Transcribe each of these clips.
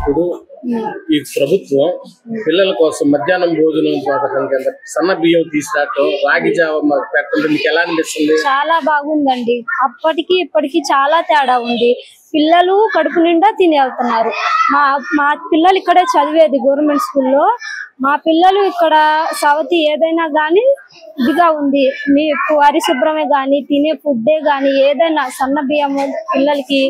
ఇప్పుడు ఈ ప్రభుత్వం పిల్లల కోసం మధ్యాహ్నం భోజనం పథకం కింద సన్న బియ్యం తీసుకురావటం రాగి జావ పెట్టడం మీకు ఎలా అనిపిస్తుంది? చాలా బాగుందండి. అప్పటికి ఇప్పటికి చాలా తేడా ఉంది. పిల్లలు కడుపు నిండా తిని వెళ్తున్నారు. మా పిల్లలు ఇక్కడే చదివేది గవర్నమెంట్ స్కూల్లో. మా పిల్లలు ఇక్కడ సవతి ఏదైనా గానీ ఇదిగా ఉంది. మీ పరిశుభ్రమే గాని తినే ఫుడ్డే గాని ఏదైనా సన్న బియ్యము పిల్లలకి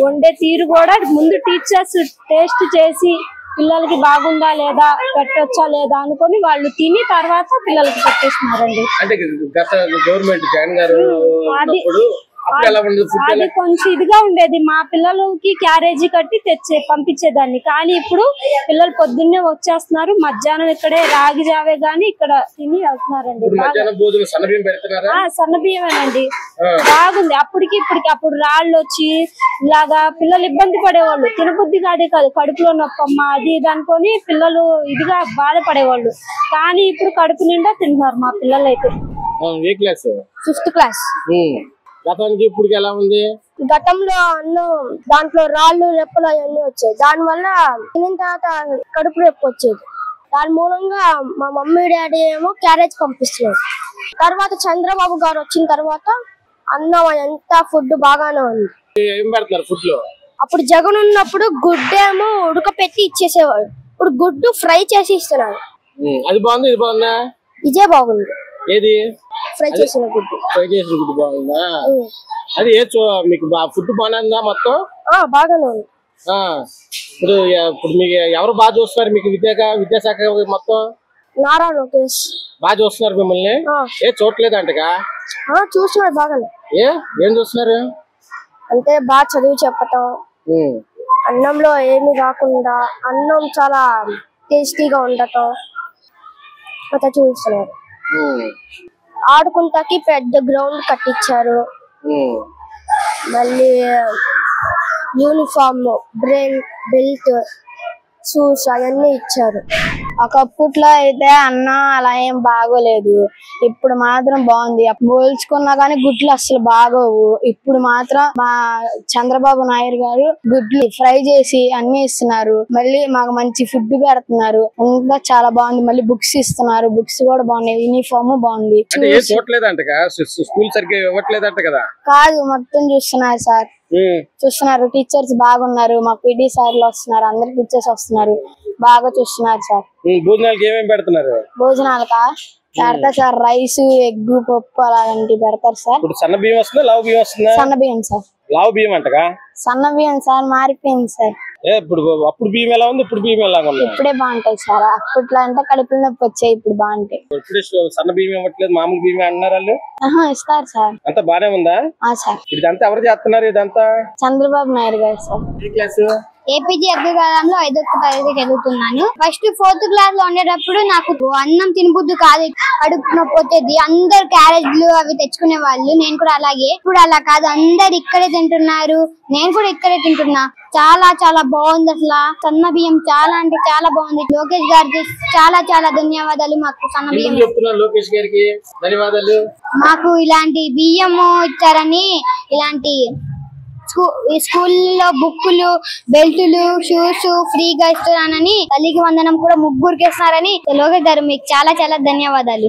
వండే తీరు కూడా ముందు టీచర్స్ టేస్ట్ చేసి పిల్లలకి బాగుందా లేదా పెట్టొచ్చా లేదా అనుకొని వాళ్ళు తిని తర్వాత పిల్లలకి పెట్టేస్తున్నారండి. అంటే గత గవర్నమెంట్ జగన్ గారు అది కొంచెం ఇదిగా ఉండేది. మా పిల్లలకి క్యారేజీ కట్టి పంపించేదాన్ని. కానీ ఇప్పుడు పిల్లలు పొద్దున్నే వచ్చేస్తున్నారు. మధ్యాహ్నం ఇక్కడే రాగి జావే గాని ఇక్కడ తిని వెళ్తున్నారండి. సన్న బియ్యమేనండి. బాగుంది. అప్పటికి ఇప్పటికి అప్పుడు రాళ్ళు వచ్చి ఇలాగా పిల్లలు ఇబ్బంది పడేవాళ్ళు. తినబుద్ధి కాదే కాదు, కడుపులో నొప్పమ్మ అది ఇది అనుకొని పిల్లలు ఇదిగా బాధపడేవాళ్ళు. కానీ ఇప్పుడు కడుపు నిండా తింటున్నారు మా పిల్లలు అయితే. 5th class. గతానికి ఇప్పుడు ఎలా ఉంది? గతంలో అన్నం దాంట్లో రాళ్ళు రెప్పలు అవన్నీ వచ్చాయి. దాని వల్ల తినిన తర్వాత కడుపు రెప్ప వచ్చేది. దాని మూలంగా మా మమ్మీ డాడీ ఏమో క్యారేజ్ పంపిస్తున్నారు. తర్వాత చంద్రబాబు గారు వచ్చిన తర్వాత అన్నం ఎంత ఫుడ్ బాగానే ఉంది. ఏం పెడతారు ఫుడ్ లో? అప్పుడు జగన్ ఉన్నప్పుడు గుడ్డేమో ఉడకపెట్టి ఇచ్చేసేవాడు. ఇప్పుడు గుడ్డు ఫ్రై చేసి ఇస్తున్నారు. అది బాగుంది, ఇది బాగుందా? ఇదే బాగుంది. ఏది? ఫ్రై చేసిన గుడ్డు. ఫ్రై చేసిన గుడ్డు బాగుందా? అది మీకు ఫుడ్ బాగుందా? మొత్తం బాగానే ఉంది. ఇప్పుడు మీకు ఎవరు బాగా చూస్తున్నారు? మీకు విద్యాశాఖ మొత్తం నారా లోకేష్ బాగా చూస్తున్నారు మిమ్మల్ని. చూడలేదంటగా? చూస్తున్నారు బాగానే. ఏం చూస్తున్నారు అంటే బాగా చదువు చెప్పటం, అన్నంలో ఏమి రాకుండా అన్నం చాలా టేస్టీగా ఉండటం అట్లా చూస్తున్నారు. ఆడుకుంటాకి పెద్ద గ్రౌండ్ కట్టించారు. మళ్ళీ యూనిఫామ్, బ్రెయిన్ బెల్ట్, షూస్ అవన్నీ ఇచ్చారు. ఒకప్పట్లో అయితే అన్నం అలా ఏం బాగోలేదు. ఇప్పుడు మాత్రం బాగుంది. పోల్చుకున్నా గానీ గుడ్లు అసలు బాగోవు. ఇప్పుడు మాత్రం మా చంద్రబాబు నాయుడు గారు గుడ్లు ఫ్రై చేసి అన్ని ఇస్తున్నారు. మళ్ళీ మాకు మంచి ఫుడ్ పెడుతున్నారు. ఇంకా చాలా బాగుంది. మళ్ళీ బుక్స్ ఇస్తున్నారు. బుక్స్ కూడా బాగున్నాయి. యూనిఫామ్ బాగుంది. కాదు, మొత్తం చూస్తున్నారు సార్. చూస్తున్నారు. టీచర్స్ బాగున్నారు. మా పీటీ సార్లు వస్తున్నారు. అందరు టీచర్స్ వస్తున్నారు. బాగా చూస్తున్నారు సార్. భోజనాలకి ఏమేమి పెడుతున్నారు? భోజనాలకా పెడతారు సార్. రైస్, ఎగ్, పప్పు అలాంటివి పెడతారు సార్. సన్న బియ్యం వస్తుందా, లావు బియ్యం వస్తుందా? సన్న బియ్యం సార్. లావు బియ్యం అంటగా? సన్న బియ్యం సార్. మారిపోయింది సార్. ఇప్పుడు అప్పుడు బియ్యం ఎలా ఉంది, ఇప్పుడు బియ్యం ఎలా ఉంది? ఇప్పుడే బాగుంటాయి సార్. అప్పట్లో అంటే కడుపులో నొప్పి వచ్చాయి. ఇప్పుడు బాగుంటాయి. ఇప్పుడు సన్న బియ్యం ఇవ్వట్లేదు, మామూలు బియ్యం అంటున్నారు వాళ్ళు. ఇస్తారు సార్. అంతా బానే ఉందా సార్? ఇదంతా ఎవరు చేస్తున్నారు? ఇదంతా చంద్రబాబు నాయుడు గారు సార్. ఏ క్లాసు? ఏపీజే అబ్దుల్ కలాం లో 5వ తరగతి చదువుతున్నాను. ఫస్ట్ 4th క్లాస్ లో ఉండేటప్పుడు నాకు అన్నం తినబుద్ధి కాదు, కడుపు నొప్పి వచ్చేది. అందరు క్యారేజ్లు అవి తెచ్చుకునే వాళ్ళు. నేను కూడా అలాగే. ఇప్పుడు అలా కాదు, అందరు ఇక్కడే తింటున్నారు. నేను కూడా ఇక్కడే తింటున్నా. చాలా చాలా బాగుంది. అసలు సన్న బియ్యం చాలా అంటే చాలా బాగుంది. లోకేష్ గారికి చాలా చాలా ధన్యవాదాలు. మాకు సన్న బియ్యం లోకేష్ గారికి ధన్యవాదాలు. మాకు ఇలాంటి బియ్యము ఇచ్చారని, ఇలాంటి స్కూల్లో బుక్కులు, బెల్టులు, షూస్ ఫ్రీగా ఇస్తున్నారని, తల్లికి వందనం కూడా 3 ఇస్తున్నారని లోకేష్ గారు మీకు చాలా చాలా ధన్యవాదాలు.